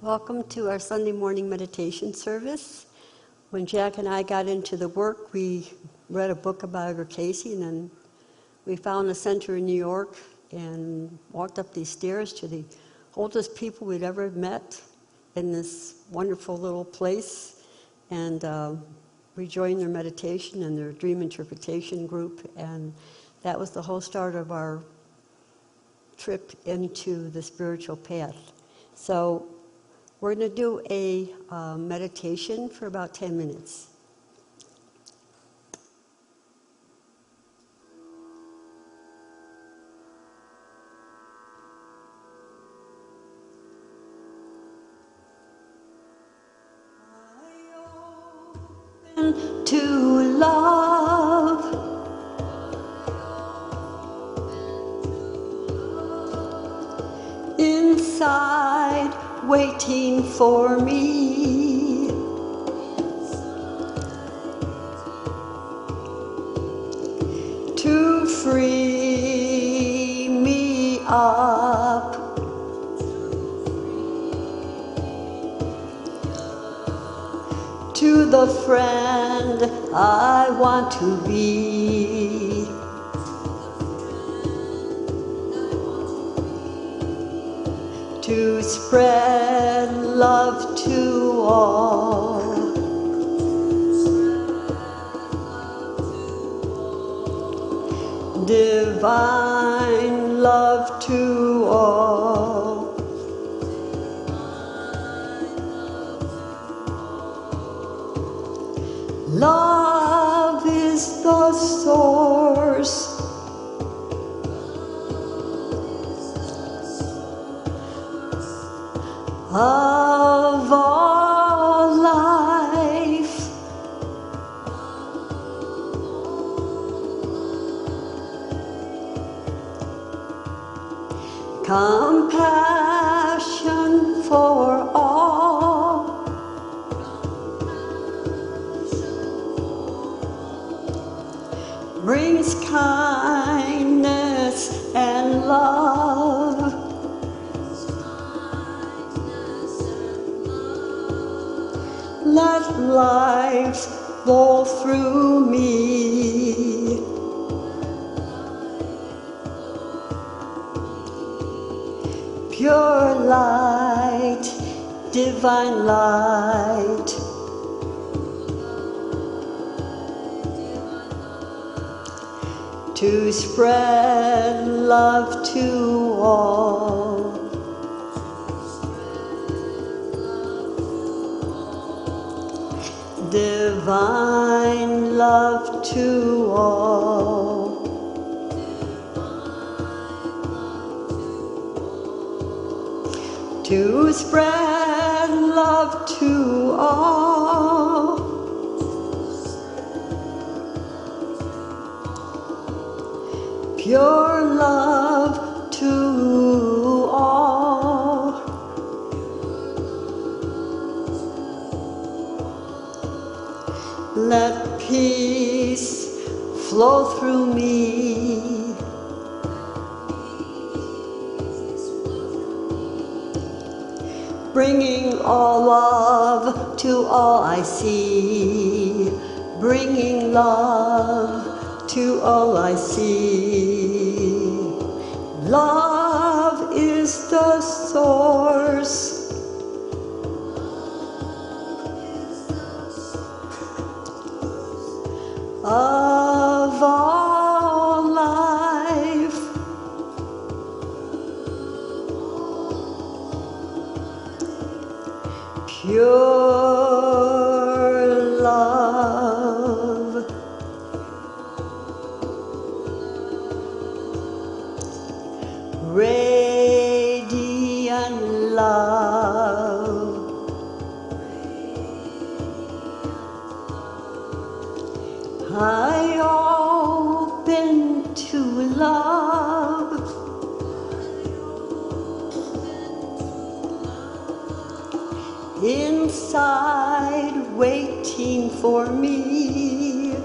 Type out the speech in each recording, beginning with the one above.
Welcome to our Sunday morning meditation service. When Jack and I got into the work, we read a book about Edgar Cayce, and then we found a center in New York and walked up these stairs to the oldest people we'd ever met in this wonderful little place. And we joined their meditation and their dream interpretation group, and that was the whole start of our trip into the spiritual path. So we're going to do a meditation for about 10 minutes. I open to love. Inside, waiting for me. To free me up. To the friend I want to be. To spread love to all. Divine love to all. Love is the source of all life. Compassion for all. Brings kindness and love. Let life flow through me. Pure light, divine light. To spread love to all. Divine love to all. To spread love to all. Pure love to all. Let peace flow through me. Bringing all love to all I see. Bringing love to all I see. Love is the source of all life. Pure love. Radiant love. I open to love. Inside, waiting for me.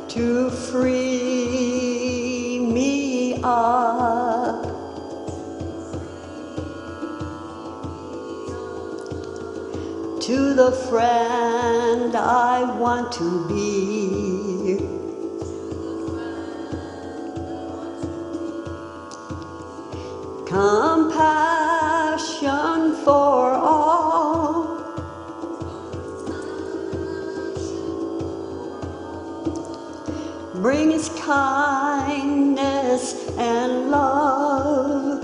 To free me up. to the friend I want to be. Compassion for all, brings kindness and love.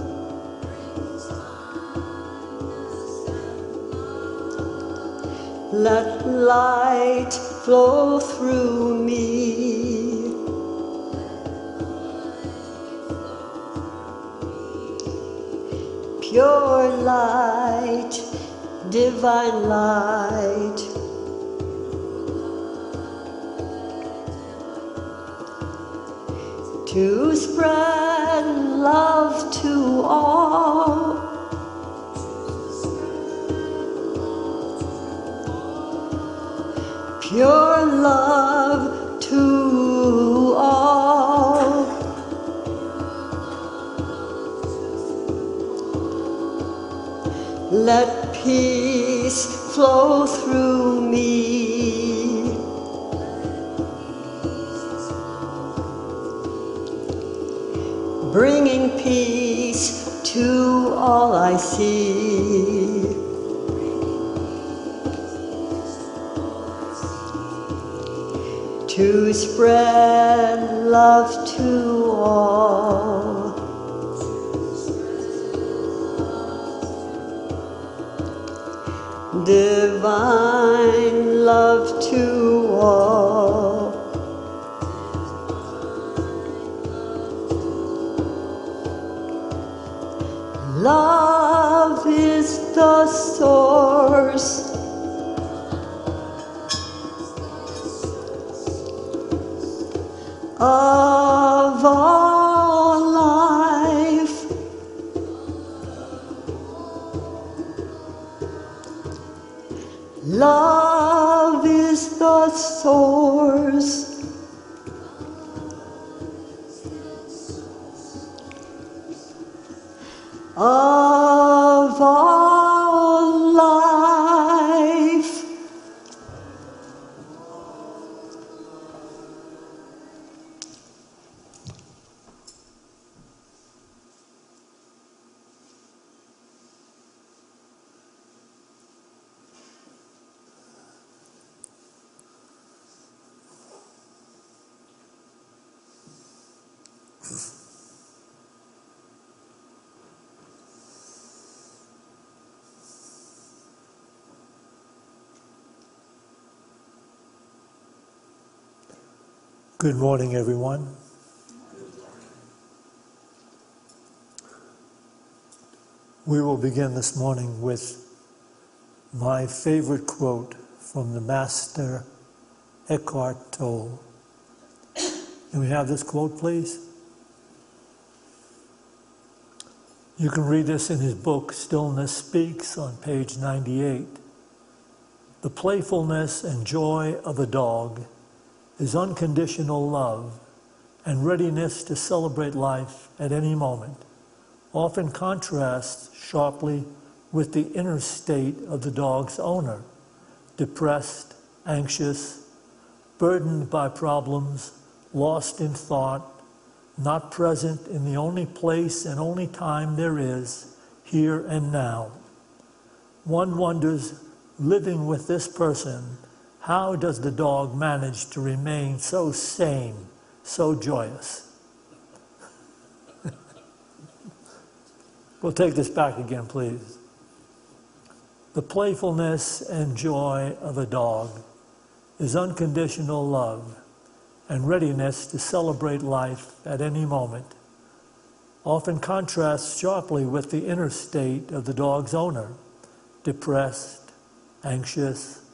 Let light flow through me. Pure light, divine light. To spread love to all. Pure love to all. Let peace flow through me. Bringing peace to all I see. To spread love to all. Divine love to all. Love is the source of all life. Love is the source of all life. Good morning, everyone. We will begin this morning with my favorite quote from the Master Eckhart Tolle. Can we have this quote, please? You can read this in his book, Stillness Speaks, on page 98. The playfulness and joy of a dog is unconditional love and readiness to celebrate life at any moment, often contrasts sharply with the inner state of the dog's owner, depressed, anxious, burdened by problems, lost in thought, not present in the only place and only time there is, here and now. One wonders, living with this person, how does the dog manage to remain so sane, so joyous? We'll take this back again, please. The playfulness and joy of a dog is unconditional love and readiness to celebrate life at any moment, often contrasts sharply with the inner state of the dog's owner, depressed, anxious,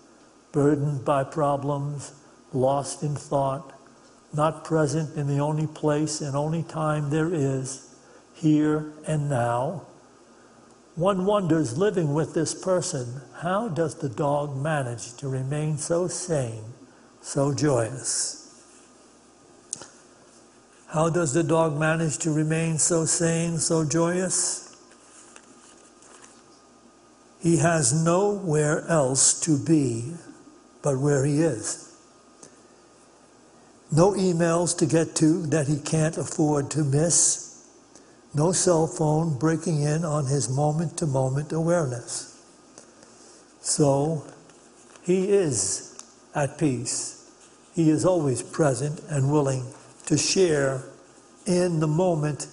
burdened by problems, lost in thought, not present in the only place and only time there is, here and now. One wonders, living with this person, how does the dog manage to remain so sane, so joyous? How does the dog manage to remain so sane, so joyous? He has nowhere else to be but where he is. No emails to get to that he can't afford to miss. No cell phone breaking in on his moment-to-moment awareness. So he is at peace. He is always present and willing to share in the moment,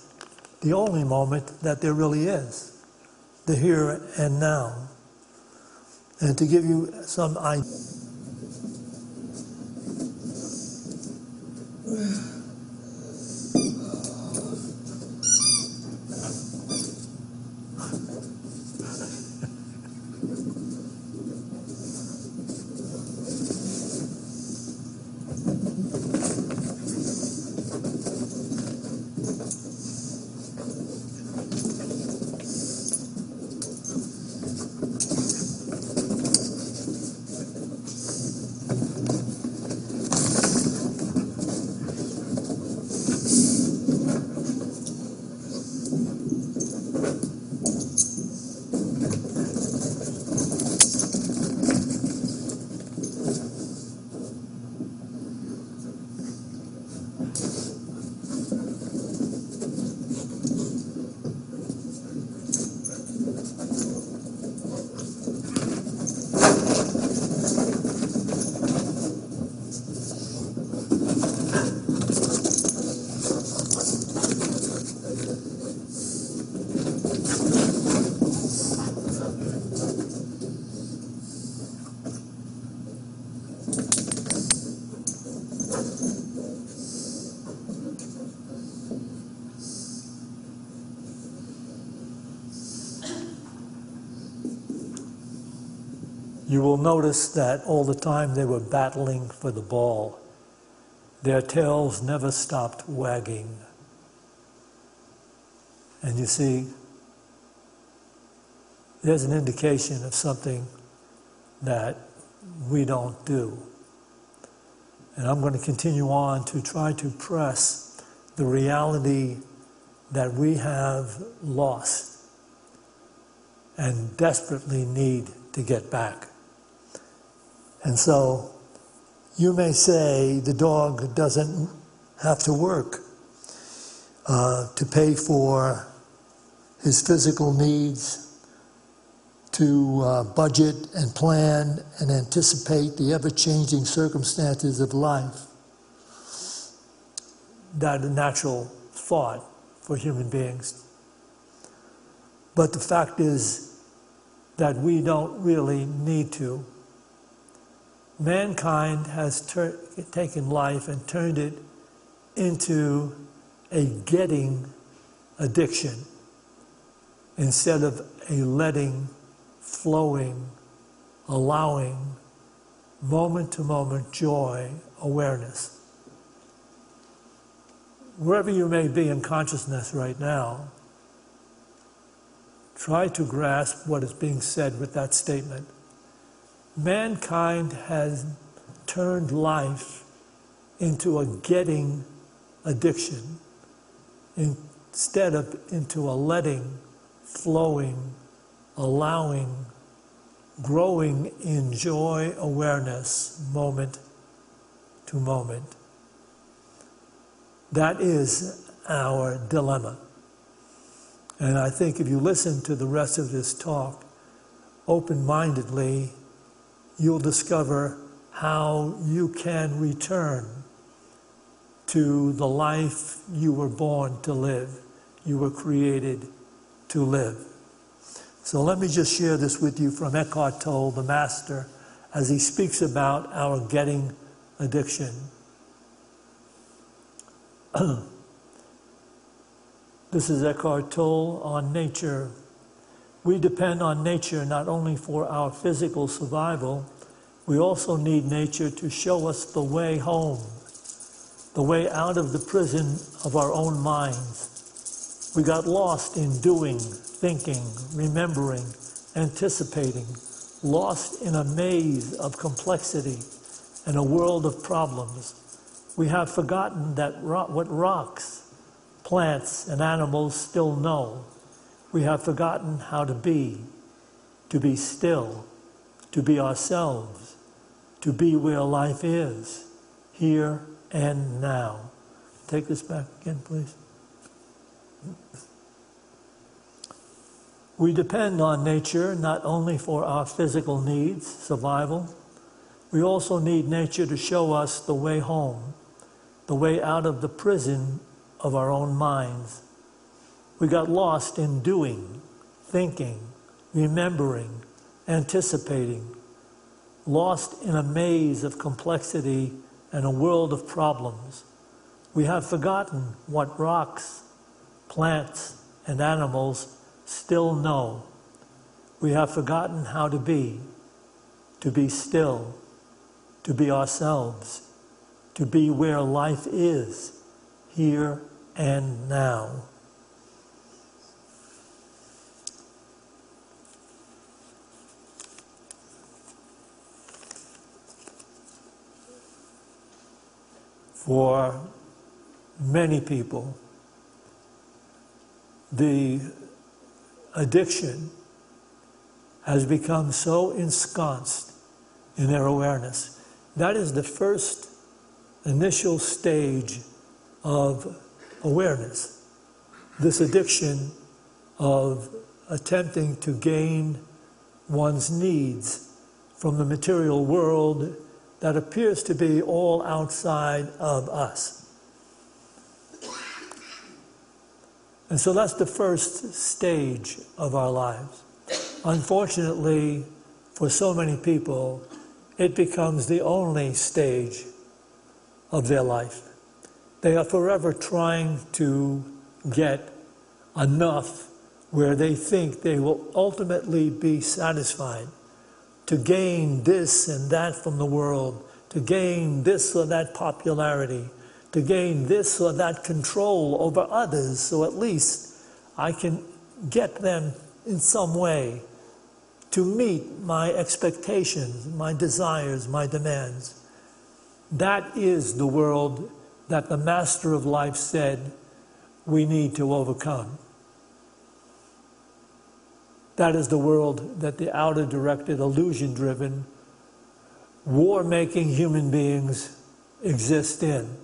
the only moment that there really is, the here and now. And to give you some idea. You will notice that all the time they were battling for the ball, their tails never stopped wagging. And you see, there's an indication of something that we don't do. And I'm going to continue on to try to press the reality that we have lost and desperately need to get back. And so you may say the dog doesn't have to work to pay for his physical needs, to budget and plan and anticipate the ever-changing circumstances of life. That's a natural thought for human beings. But the fact is that we don't really need to. Mankind has taken life and turned it into a getting addiction instead of a letting, flowing, allowing, moment-to-moment joy, awareness. Wherever you may be in consciousness right now, try to grasp what is being said with that statement. Mankind has turned life into a getting addiction instead of into a letting, flowing, allowing, growing in joy awareness moment to moment. That is our dilemma. And I think if you listen to the rest of this talk open-mindedly, you'll discover how you can return to the life you were born to live, you were created to live. So let me just share this with you from Eckhart Tolle, the master, as he speaks about our getting addiction. This is Eckhart Tolle on nature. We depend on nature not only for our physical survival, we also need nature to show us the way home, the way out of the prison of our own minds. We got lost in doing, thinking, remembering, anticipating, lost in a maze of complexity and a world of problems. We have forgotten that what rocks, plants, and animals still know. We have forgotten how to be, to be still, to be ourselves, to be where life is, here and now. Take this back again, please. We depend on nature not only for our physical needs, survival. We also need nature to show us the way home, the way out of the prison of our own minds. We got lost in doing, thinking, remembering, anticipating, lost in a maze of complexity and a world of problems. We have forgotten what rocks, plants, and animals still know. We have forgotten how to be still, to be ourselves, to be where life is, here and now. For many people, the addiction has become so ensconced in their awareness. That is the first initial stage of awareness. This addiction of attempting to gain one's needs from the material world that appears to be all outside of us. And so that's the first stage of our lives. Unfortunately, for so many people, it becomes the only stage of their life. They are forever trying to get enough where they think they will ultimately be satisfied, to gain this and that from the world, to gain this or that popularity, to gain this or that control over others, so at least I can get them in some way to meet my expectations, my desires, my demands. That is the world that the Master of Life said we need to overcome. That is the world that the outer-directed, illusion-driven, war-making human beings exist in.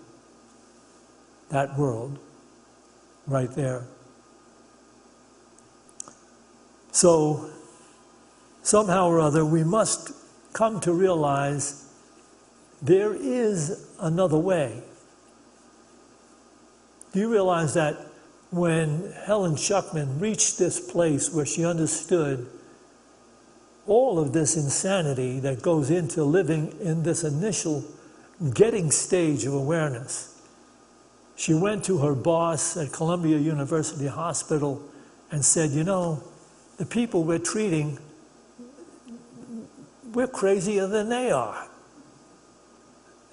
That world, right there. So, somehow or other, we must come to realize there is another way. Do you realize that when Helen Schuckman reached this place where she understood all of this insanity that goes into living in this initial getting stage of awareness, she went to her boss at Columbia University Hospital and said, you know, the people we're treating, we're crazier than they are.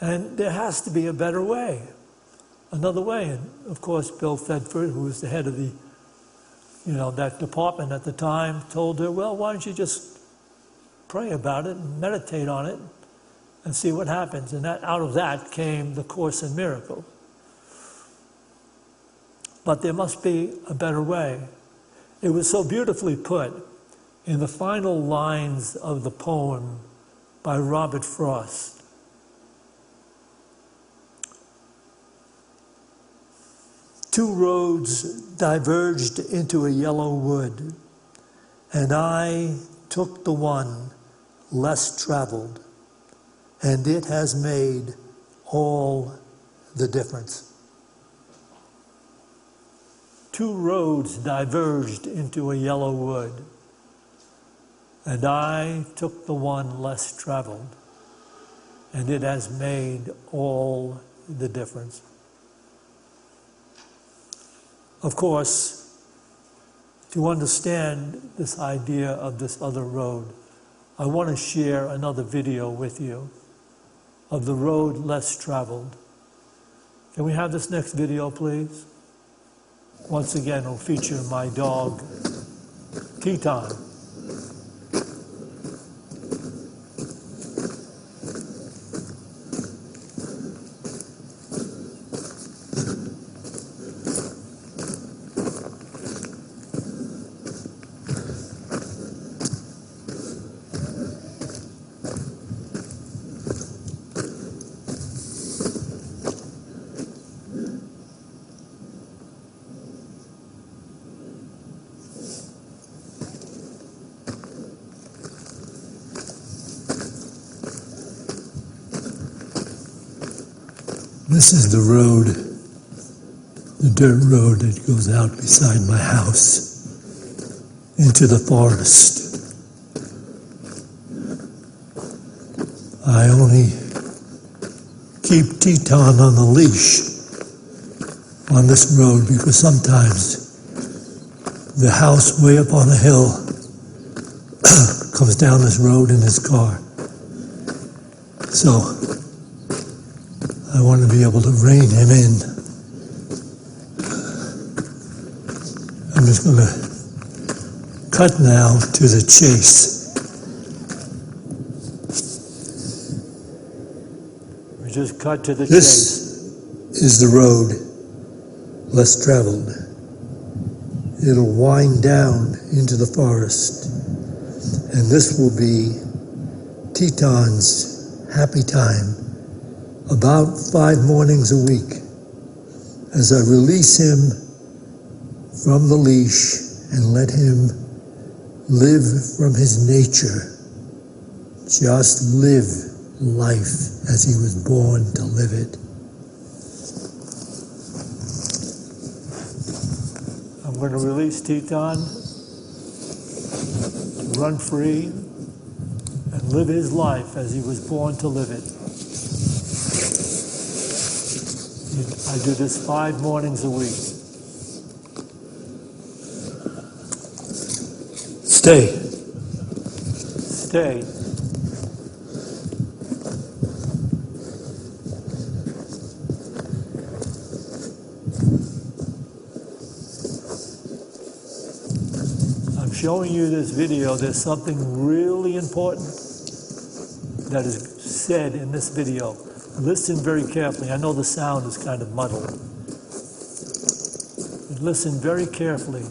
And there has to be a better way, another way. And of course, Bill Thetford, who was the head of the, that department at the time, told her, well, why don't you just pray about it and meditate on it and see what happens. And out of that came the Course in Miracles. But there must be a better way. It was so beautifully put in the final lines of the poem by Robert Frost. Two roads diverged into a yellow wood, and I took the one less traveled, and it has made all the difference. Two roads diverged into a yellow wood, and I took the one less traveled, and it has made all the difference. Of course, to understand this idea of this other road, I want to share another video with you of the road less traveled. Can we have this next video, please? Once again, it'll feature my dog, Teton. This is the road, the dirt road that goes out beside my house into the forest. I only keep Teton on the leash on this road because sometimes the house way up on the hill comes down this road in his car. So I want to be able to rein him in. I'm just going to cut now to the chase. We just cut to the chase. This is the road less traveled. It'll wind down into the forest, and this will be Teton's happy time about 5 mornings a week as I release him from the leash and let him live from his nature. Just live life as he was born to live it. I'm going to release Teton to run free and live his life as he was born to live it. I do this 5 mornings a week. Stay. Stay. I'm showing you this video. There's something really important that is said in this video. Listen very carefully. I know the sound is kind of muddled. But listen very carefully.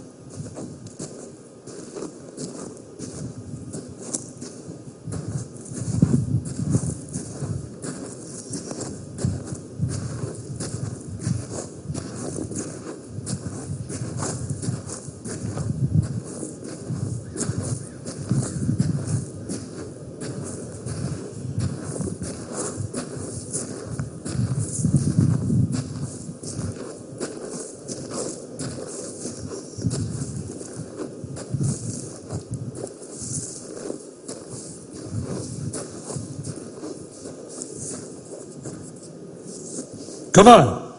Come on.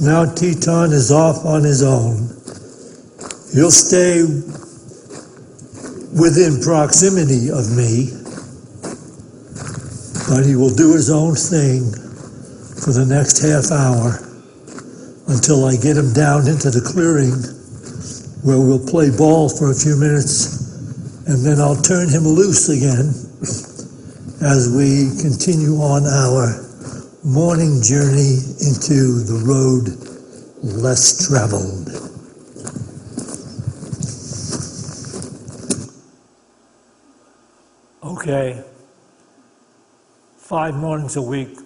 Now Teton is off on his own. He'll stay within proximity of me, but he will do his own thing for the next half hour until I get him down into the clearing where we'll play ball for a few minutes, and then I'll turn him loose again as we continue on our morning journey into the road less traveled. Okay, 5 mornings a week,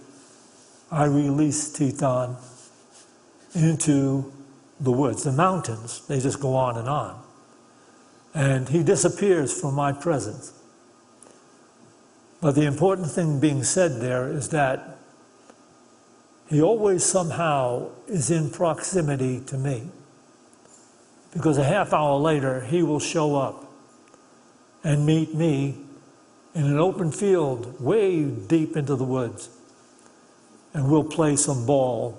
I release Teton into the woods, the mountains. They just go on and on. And he disappears from my presence. But the important thing being said there is that he always somehow is in proximity to me. Because a half hour later, he will show up and meet me in an open field way deep into the woods. And we'll play some ball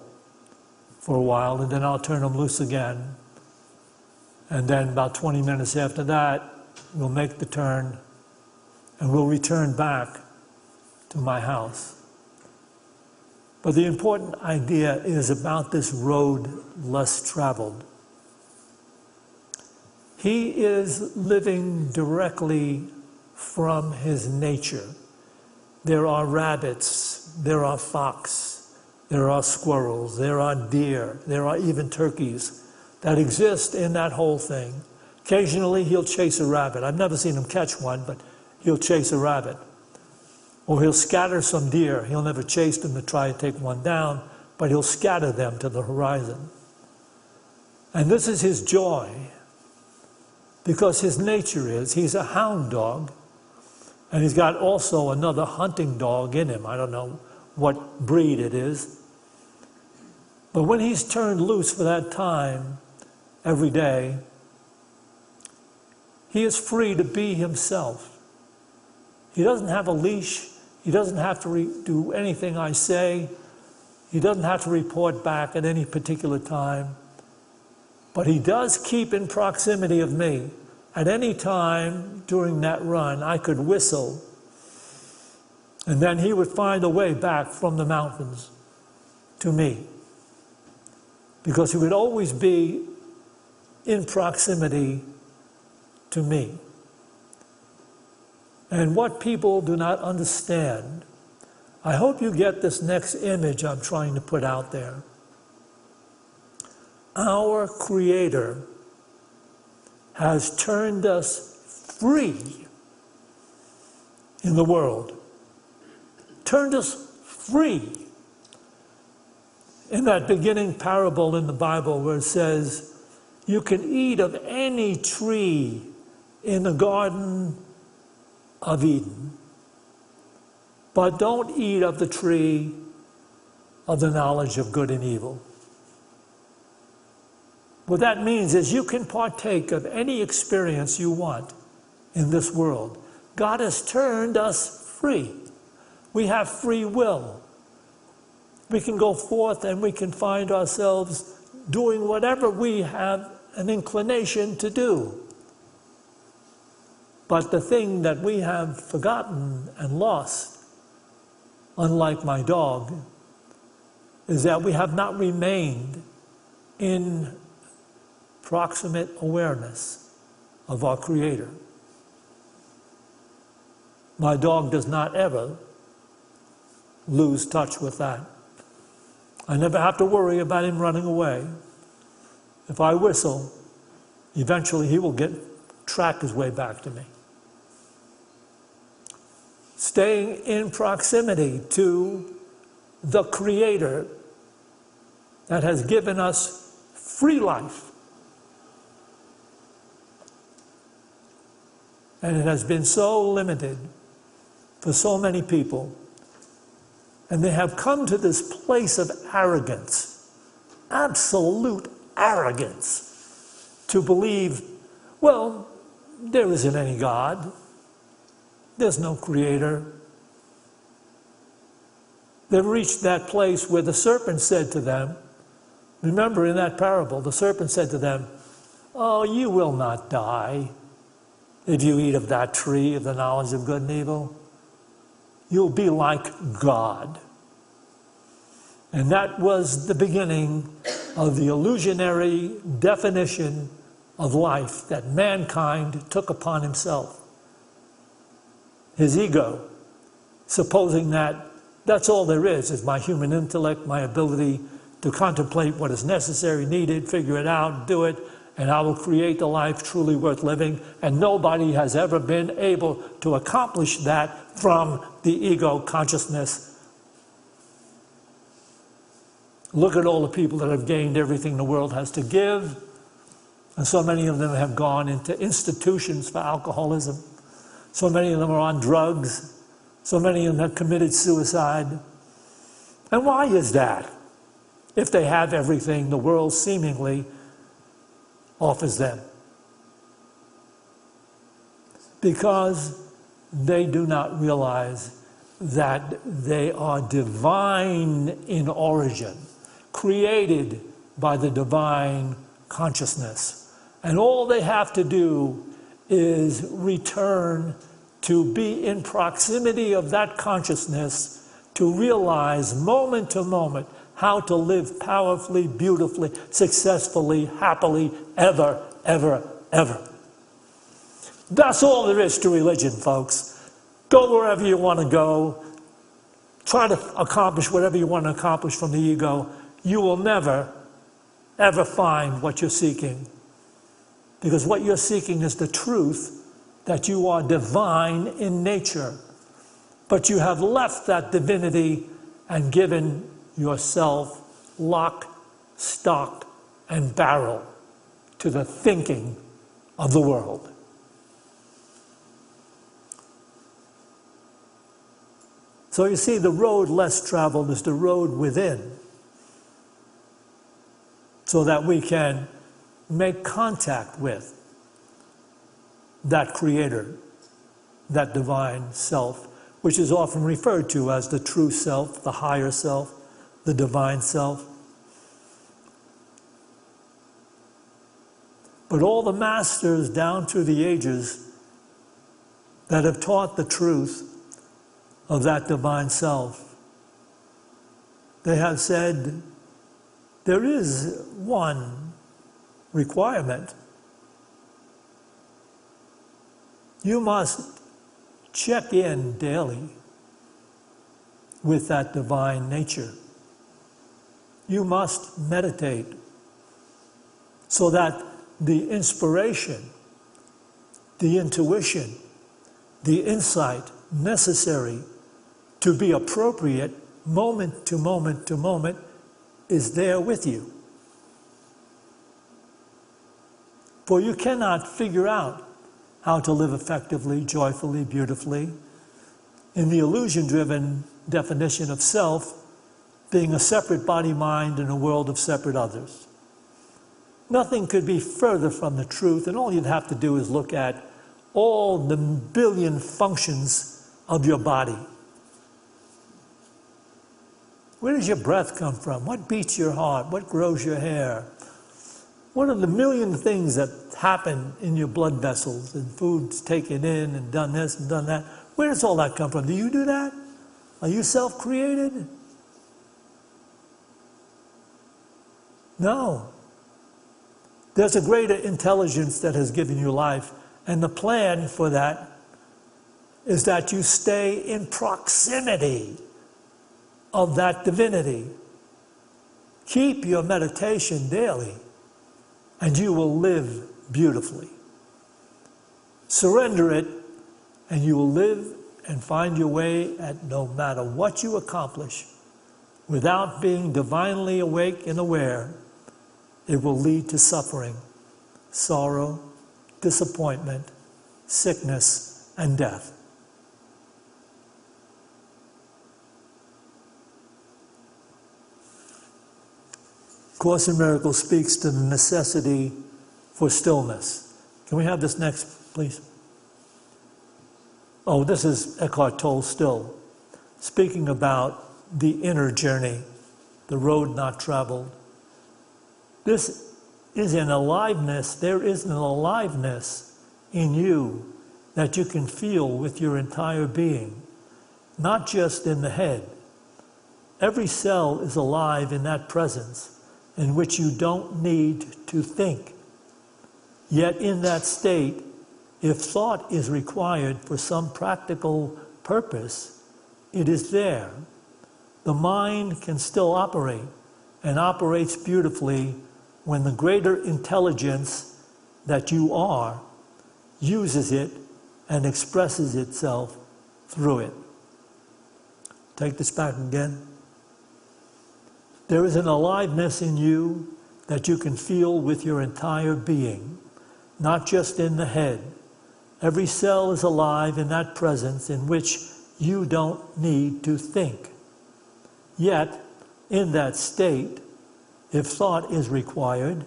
for a while, and then I'll turn him loose again. And then about 20 minutes after that, we'll make the turn, and we'll return back to my house. But the important idea is about this road less traveled. He is living directly from his nature. There are rabbits, there are fox, there are squirrels, there are deer, there are even turkeys that exist in that whole thing. Occasionally he'll chase a rabbit. I've never seen him catch one, but he'll chase a rabbit. Or he'll scatter some deer. He'll never chase them to try to take one down, but he'll scatter them to the horizon. And this is his joy. because his nature is, he's a hound dog, and he's got also another hunting dog in him. I don't know what breed it is. But when he's turned loose for that time every day, he is free to be himself. He doesn't have a leash. He doesn't have to do anything I say. He doesn't have to report back at any particular time. But he does keep in proximity of me. At any time during that run, I could whistle, and then he would find a way back from the mountains to me, because he would always be in proximity to me. And what people do not understand, I hope you get this next image I'm trying to put out there. Our Creator has turned us free in the world. Turned us free. In that beginning parable in the Bible where it says, you can eat of any tree in the Garden of Eden, but don't eat of the tree of the knowledge of good and evil. What that means is you can partake of any experience you want in this world. God has turned us free. We have free will. We can go forth and we can find ourselves doing whatever we have an inclination to do. But the thing that we have forgotten and lost, unlike my dog, is that we have not remained in proximate awareness of our Creator. My dog does not ever lose touch with that. I never have to worry about him running away. If I whistle, eventually he will track his way back to me. Staying in proximity to the Creator that has given us free life. And it has been so limited for so many people. And they have come to this place of arrogance, absolute arrogance, to believe, well, there isn't any God. There's no Creator. They've reached that place where the serpent said to them, remember in that parable, the serpent said to them, oh, you will not die if you eat of that tree of the knowledge of good and evil. You'll be like God. And that was the beginning of the illusionary definition of life that mankind took upon himself. His ego, supposing that that's all there is my human intellect, my ability to contemplate what is necessary, needed, figure it out, do it, and I will create the life truly worth living. And nobody has ever been able to accomplish that from the ego consciousness. Look at all the people that have gained everything the world has to give. And so many of them have gone into institutions for alcoholism. So many of them are on drugs. So many of them have committed suicide. And why is that? If they have everything the world seemingly offers them. Because they do not realize that they are divine in origin, created by the divine consciousness. And all they have to do is return to be in proximity of that consciousness, to realize moment to moment how to live powerfully, beautifully, successfully, happily, ever, ever, ever. That's all there is to religion, folks. Go wherever you want to go. Try to accomplish whatever you want to accomplish from the ego. You will never, ever find what you're seeking. Because what you're seeking is the truth that you are divine in nature. But you have left that divinity and given yourself lock, stock, and barrel to the thinking of the world. So you see, the road less traveled is the road within, so that we can make contact with that Creator, that divine self, which is often referred to as the true self, the higher self, the divine self. But all the masters down through the ages that have taught the truth of that divine self, they have said there is one requirement. You must check in daily with that divine nature. You must meditate so that the inspiration, the intuition, the insight necessary to be appropriate moment to moment to moment is there with you. For you cannot figure out how to live effectively, joyfully, beautifully in the illusion-driven definition of self being a separate body-mind in a world of separate others. Nothing could be further from the truth, and all you'd have to do is look at all the billion functions of your body. Where does your breath come from? What beats your heart? What grows your hair? What are the million things that happen in your blood vessels, and food's taken in and done this and done that? Where does all that come from? Do you do that? Are you self-created? No. There's a greater intelligence that has given you life, and the plan for that is that you stay in proximity of that divinity. Keep your meditation daily, and you will live beautifully. Surrender it, and you will live and find your way at no matter what you accomplish. Without being divinely awake and aware, it will lead to suffering, sorrow, disappointment, sickness, and death. Course in Miracles speaks to the necessity for stillness. Can we have this next, please? Oh, this is Eckhart Tolle still, speaking about the inner journey, the road not traveled. This is an aliveness, there is an aliveness in you that you can feel with your entire being, not just in the head. Every cell is alive in that presence in which you don't need to think. Yet in that state, if thought is required for some practical purpose, it is there. The mind can still operate, and operates beautifully when the greater intelligence that you are uses it and expresses itself through it. Take this back again. There is an aliveness in you that you can feel with your entire being, not just in the head. Every cell is alive in that presence in which you don't need to think. Yet, in that state, if thought is required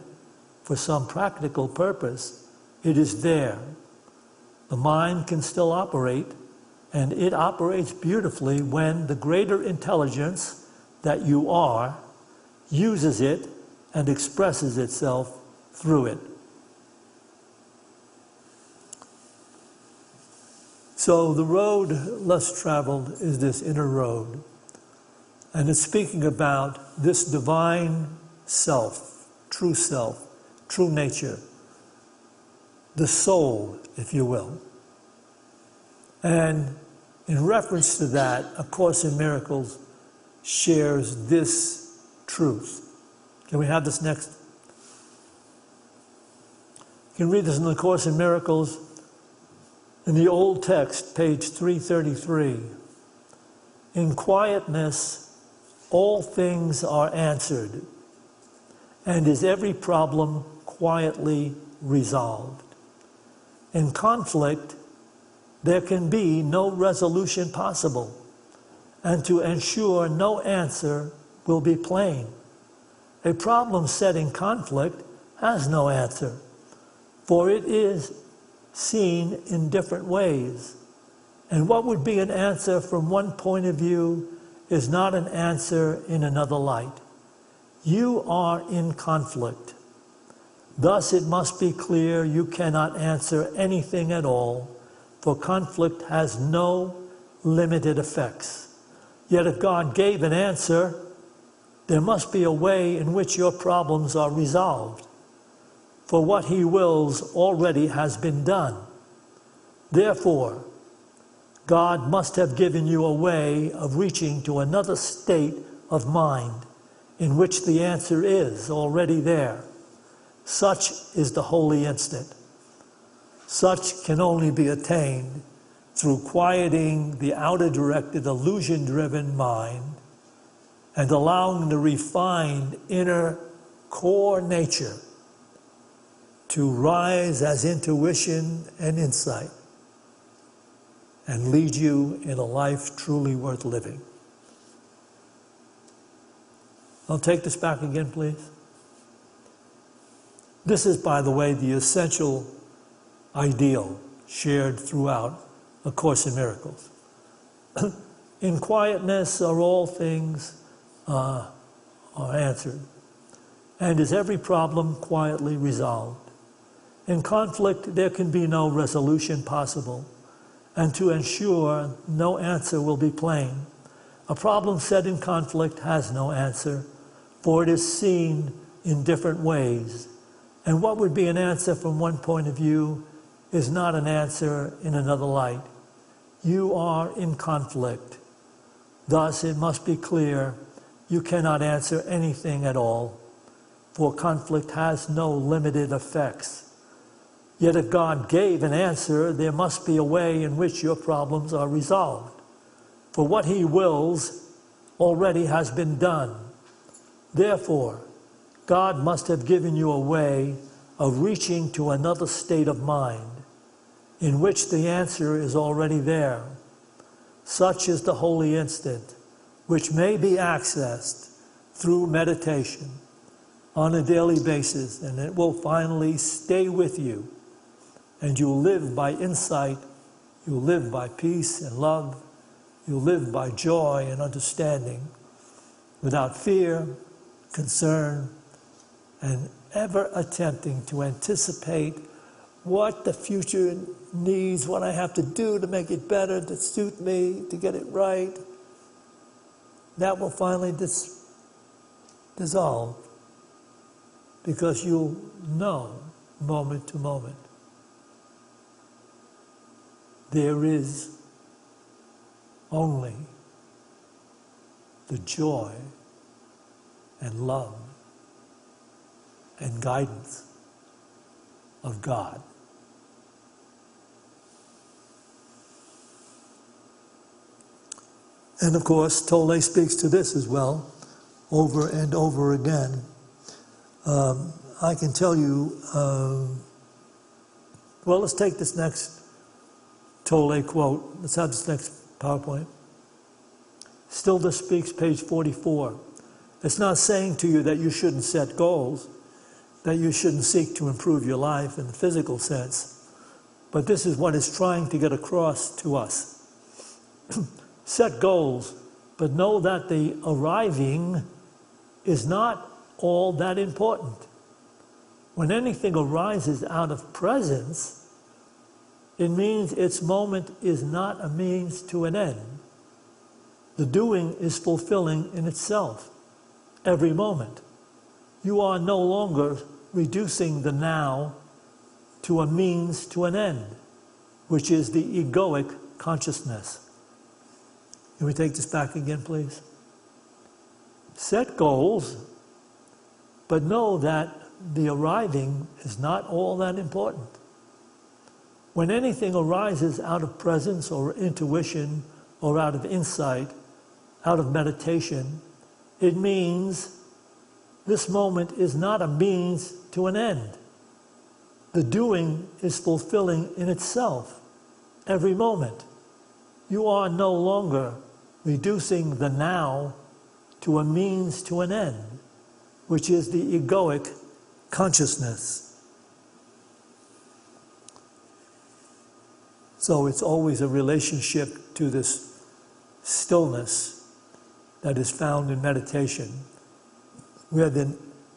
for some practical purpose, it is there. The mind can still operate, and it operates beautifully when the greater intelligence that you are uses it and expresses itself through it. So the road less traveled is this inner road. And it's speaking about this divine self, true nature, the soul, if you will. And in reference to that, A Course in Miracles shares this truth. Can we have this next? You can read this in the Course in Miracles in the old text, page 333. In quietness, all things are answered, and is every problem quietly resolved. In conflict, there can be no resolution possible, and to ensure no answer will be plain. A problem set in conflict has no answer, for it is seen in different ways. And what would be an answer from one point of view is not an answer in another light. You are in conflict. Thus it must be clear you cannot answer anything at all, for conflict has no limited effects. Yet if God gave an answer, there must be a way in which your problems are resolved, for what he wills already has been done. Therefore, God must have given you a way of reaching to another state of mind in which the answer is already there. Such is the holy instant. Such can only be attained through quieting the outer-directed, illusion-driven mind and allowing the refined inner core nature to rise as intuition and insight and lead you in a life truly worth living. I'll take this back again, please. This is, by the way, the essential ideal shared throughout A Course in Miracles. In quietness are all things are answered, and is every problem quietly resolved. In conflict, there can be no resolution possible, and to ensure no answer will be plain. A problem set in conflict has no answer, for it is seen in different ways. And what would be an answer from one point of view is not an answer in another light. You are in conflict. Thus, it must be clear you cannot answer anything at all, for conflict has no limited effects. Yet if God gave an answer, there must be a way in which your problems are resolved, for what he wills already has been done. Therefore, God must have given you a way of reaching to another state of mind in which the answer is already there. Such is the holy instant, which may be accessed through meditation on a daily basis, and it will finally stay with you, and you'll live by insight, you'll live by peace and love, you'll live by joy and understanding, without fear, concern, and ever attempting to anticipate what the future needs, what I have to do to make it better, to suit me, to get it right. That will finally dissolve, because you'll know moment to moment there is only the joy and love and guidance of God. And of course, Tolle speaks to this as well, over and over again. I can tell you, well, let's take this next Tolle quote. Let's have this next PowerPoint. Stillness Speaks, page 44. It's not saying to you that you shouldn't set goals, that you shouldn't seek to improve your life in the physical sense, but this is what it's trying to get across to us. Set goals, but know that the arriving is not all that important. When anything arises out of presence, it means its moment is not a means to an end. The doing is fulfilling in itself every moment. You are no longer reducing the now to a means to an end, which is the egoic consciousness. Can we take this back again, please? Set goals, but know that the arriving is not all that important. When anything arises out of presence or intuition or out of insight, out of meditation, it means this moment is not a means to an end. the doing is fulfilling in itself every moment. You are no longer reducing the now to a means to an end, which is the egoic consciousness. So it's always a relationship to this stillness that is found in meditation, where the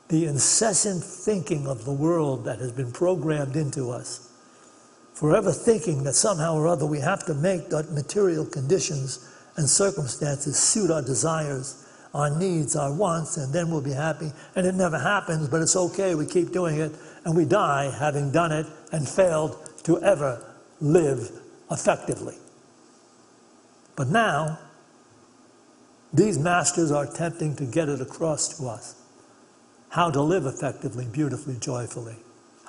incessant thinking of the world that has been programmed into us, forever thinking that somehow or other we have to make that material conditions and circumstances suit our desires, our needs, our wants, and then we'll be happy. And it never happens, but it's okay, we keep doing it, and we die having done it and failed to ever live effectively. But now, these masters are attempting to get it across to us, how to live effectively, beautifully, joyfully,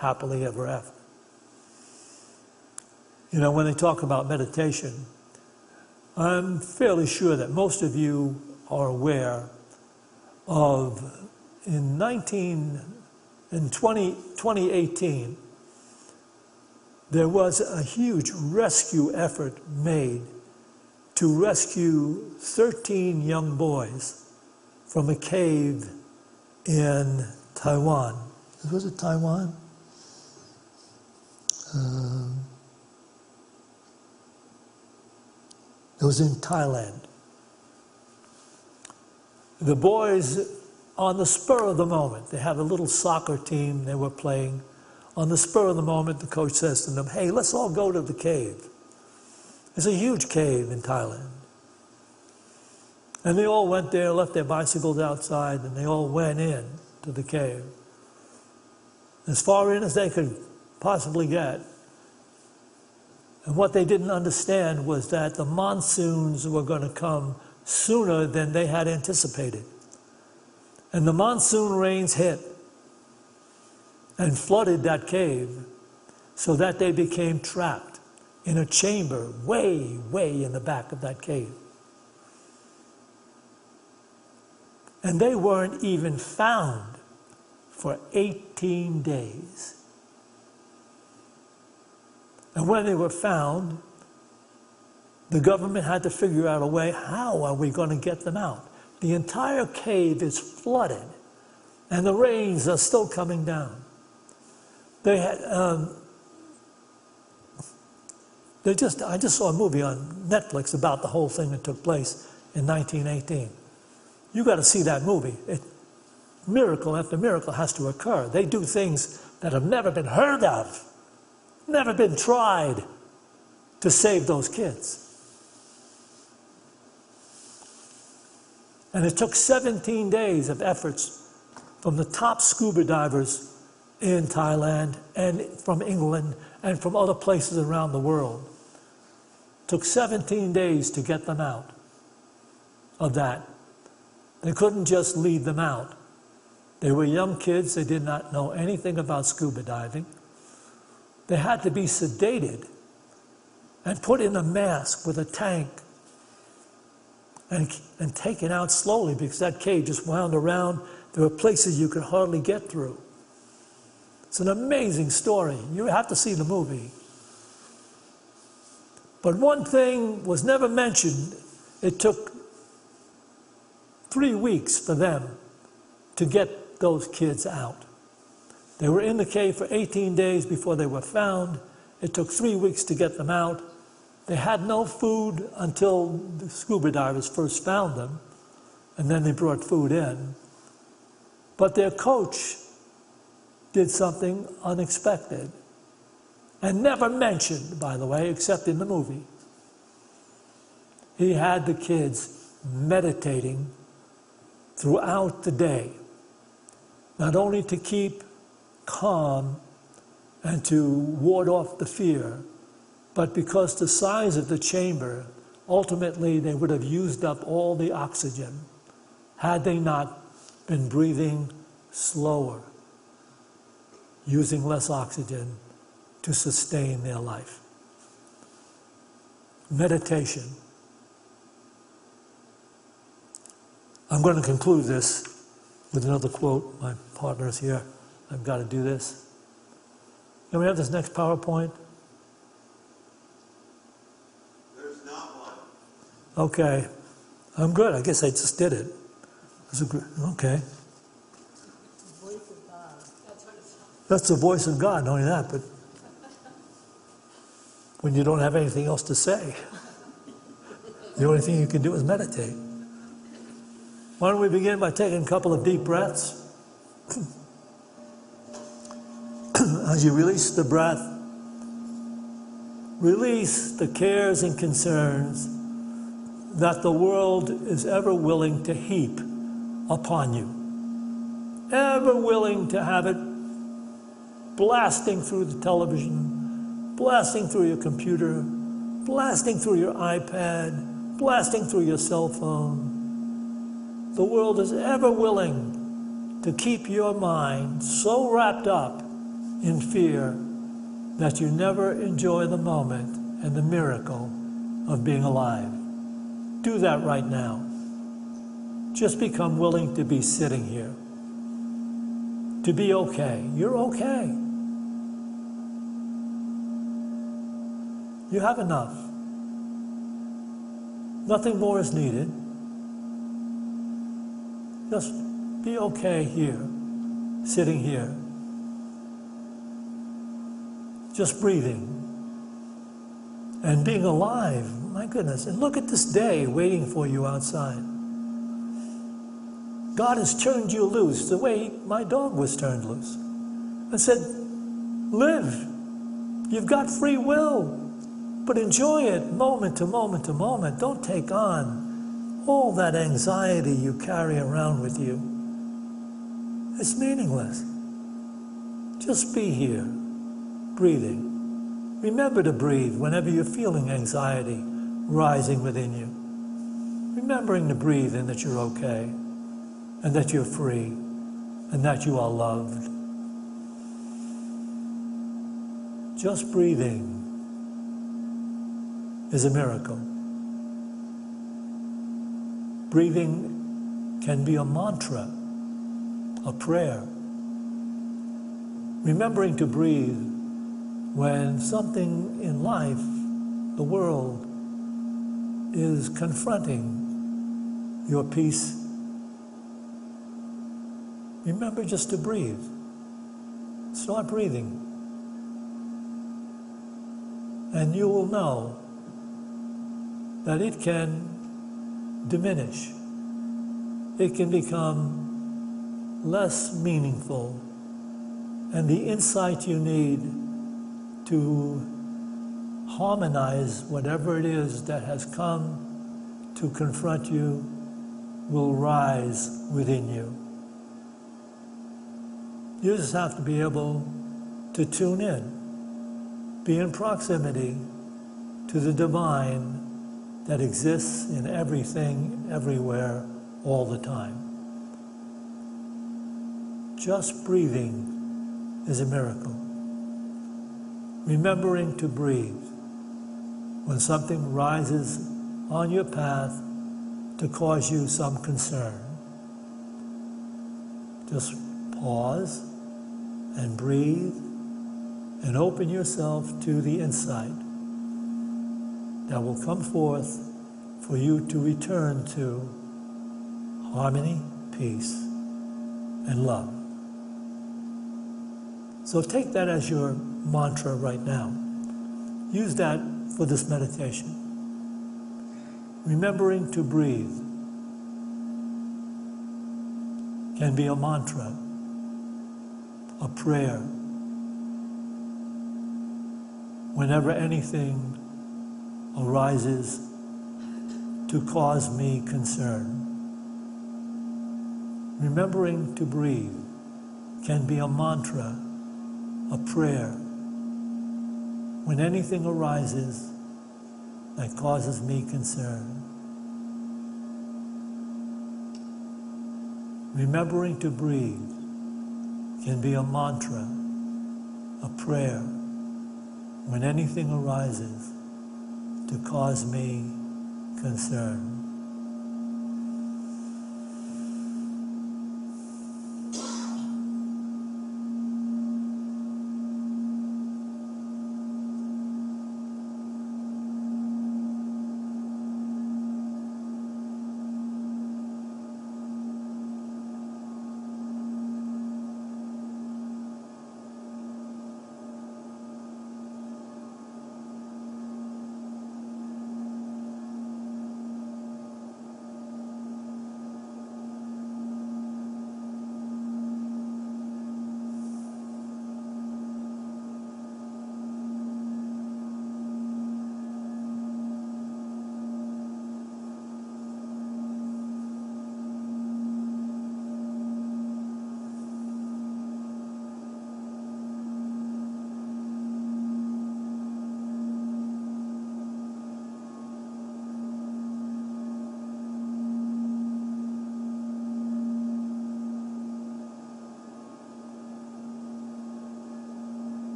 happily ever after. You know, when they talk about meditation, I'm fairly sure that most of you are aware of, in 2018, there was a huge rescue effort made to rescue 13 young boys from a cave in Taiwan. Was it Taiwan? It was in Thailand. The boys, on the spur of the moment, they have a little soccer team they were playing. On the spur of the moment, the coach says to them, "Hey, let's all go to the cave." It's a huge cave in Thailand. And they all went there, left their bicycles outside, and they all went in to the cave. As far in as they could possibly get. And what they didn't understand was that the monsoons were going to come sooner than they had anticipated. And the monsoon rains hit and flooded that cave so that they became trapped in a chamber way, way in the back of that cave. And they weren't even found for 18 days. And when they were found, the government had to figure out a way, how are we going to get them out? The entire cave is flooded, and the rains are still coming down. They had, I just saw a movie on Netflix about the whole thing that took place in 1918. You got to see that movie. Miracle after miracle has to occur. They do things that have never been heard of, never been tried to save those kids. And it took 17 days of efforts from the top scuba divers in Thailand and from England and from other places around the world. It took 17 days to get them out of that. They couldn't just lead them out. They were young kids. They did not know anything about scuba diving. They had to be sedated and put in a mask with a tank and taken out slowly because that cave just wound around. There were places you could hardly get through. It's an amazing story. You have to see the movie. But one thing was never mentioned. It took 3 weeks for them to get those kids out. They were in the cave for 18 days before they were found. It took 3 weeks to get them out. They had no food until the scuba divers first found them, and then they brought food in. But their coach did something unexpected, and never mentioned, by the way, except in the movie. He had the kids meditating throughout the day, not only to keep calm and to ward off the fear, but because the size of the chamber, ultimately they would have used up all the oxygen had they not been breathing slower, using less oxygen to sustain their life. Meditation. I'm going to conclude this with another quote. My partner's here. I've got to do this. Can we have this next PowerPoint? There's not one. Okay. I'm good. I guess I just did it. Okay. Voice of God. That's the voice of God, not only that, but when you don't have anything else to say, the only thing you can do is meditate. Why don't we begin by taking a couple of deep breaths? As you release the breath, release the cares and concerns that the world is ever willing to heap upon you. Ever willing to have it blasting through the television, blasting through your computer, blasting through your iPad, blasting through your cell phone. The world is ever willing to keep your mind so wrapped up in fear that you never enjoy the moment and the miracle of being alive. Do that right now. Just become willing to be sitting here. To be okay. You're okay. You have enough. Nothing more is needed. Just be okay here, sitting here. Just breathing and being alive. My goodness. And look at this day waiting for you outside. God has turned you loose the way my dog was turned loose and said, live. You've got free will, but enjoy it moment to moment to moment. Don't take on all that anxiety you carry around with you. It's meaningless. Just be here, breathing. Remember to breathe whenever you're feeling anxiety rising within you. Remembering to breathe and that you're okay, and that you're free, and that you are loved. Just breathing is a miracle. Breathing can be a mantra, a prayer. Remembering to breathe when something in life, the world, is confronting your peace. Remember just to breathe. Start breathing. And you will know that it can diminish. It can become less meaningful. And the insight you need to harmonize whatever it is that has come to confront you will rise within you. You just have to be able to tune in, be in proximity to the divine that exists in everything, everywhere, all the time. Just breathing is a miracle. Remembering to breathe when something rises on your path to cause you some concern. Just pause and breathe and open yourself to the insight that will come forth for you to return to harmony, peace, and love. So take that as your mantra right now. Use that for this meditation. Remembering to breathe can be a mantra, a prayer. Whenever anything arises to cause me concern, remembering to breathe can be a mantra, a prayer. When anything arises that causes me concern, remembering to breathe can be a mantra, a prayer, when anything arises to cause me concern.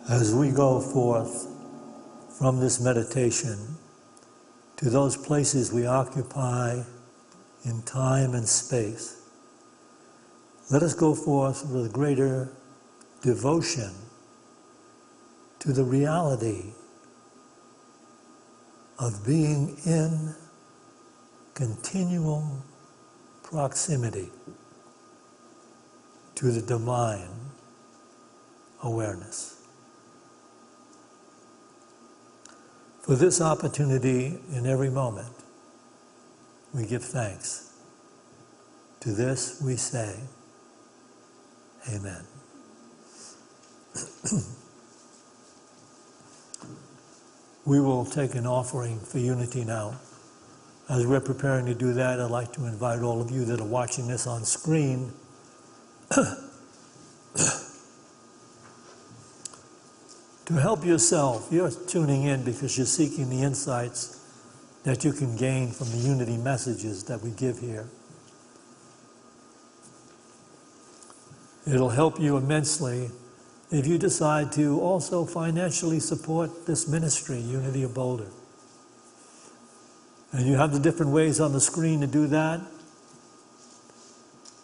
As we go forth from this meditation to those places we occupy in time and space, let us go forth with greater devotion to the reality of being in continual proximity to the divine awareness. For this opportunity in every moment, we give thanks. To this we say, Amen. We will take an offering for unity now. As we're preparing to do that, I'd like to invite all of you that are watching this on screen to help yourself. You're tuning in because you're seeking the insights that you can gain from the unity messages that we give here. It'll help you immensely if you decide to also financially support this ministry, Unity of Boulder. And you have the different ways on the screen to do that.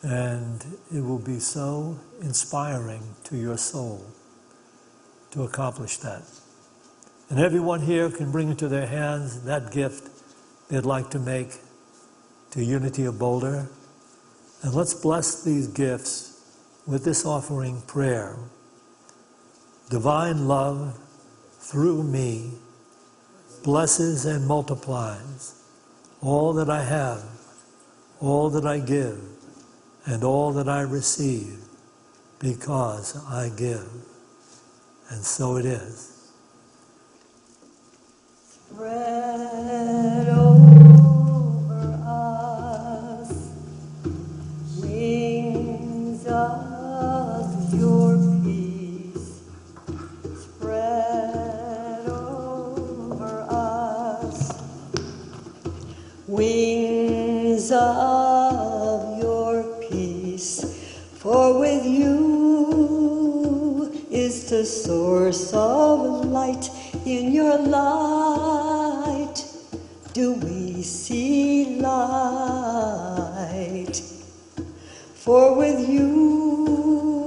And it will be so inspiring to your soul to accomplish that. And everyone here can bring into their hands that gift they'd like to make to Unity of Boulder. And let's bless these gifts with this offering prayer. Divine love through me blesses and multiplies all that I have, all that I give, and all that I receive, because I give. And so it is. Spread over us wings of your peace. Spread over us wings of your peace. For with you is the source of light. In your light do we see light. For with you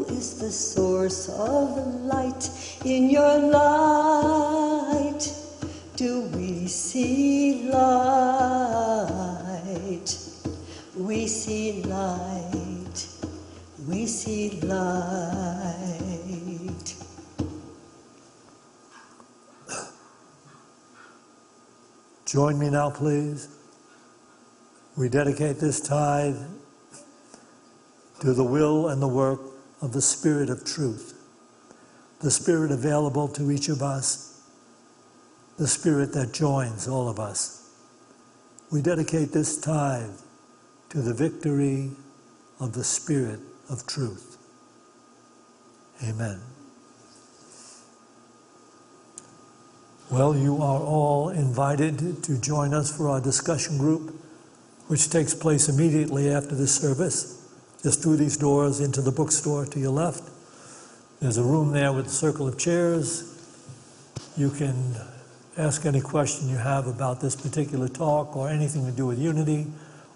is the source of light. In your light do we see light. We see light. We see light. Join me now, please. We dedicate this tithe to the will and the work of the Spirit of Truth, the Spirit available to each of us, the Spirit that joins all of us. We dedicate this tithe to the victory of the Spirit of Truth. Amen. Well, you are all invited to join us for our discussion group, which takes place immediately after this service, just through these doors into the bookstore to your left. There's a room there with a circle of chairs. You can ask any question you have about this particular talk or anything to do with unity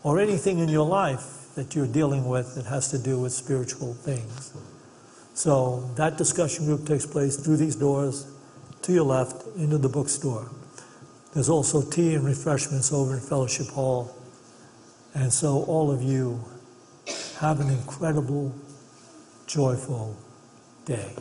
or anything in your life that you're dealing with that has to do with spiritual things. So that discussion group takes place through these doors to your left into the bookstore. There's also tea and refreshments over in Fellowship Hall. And so all of you have an incredible, joyful day.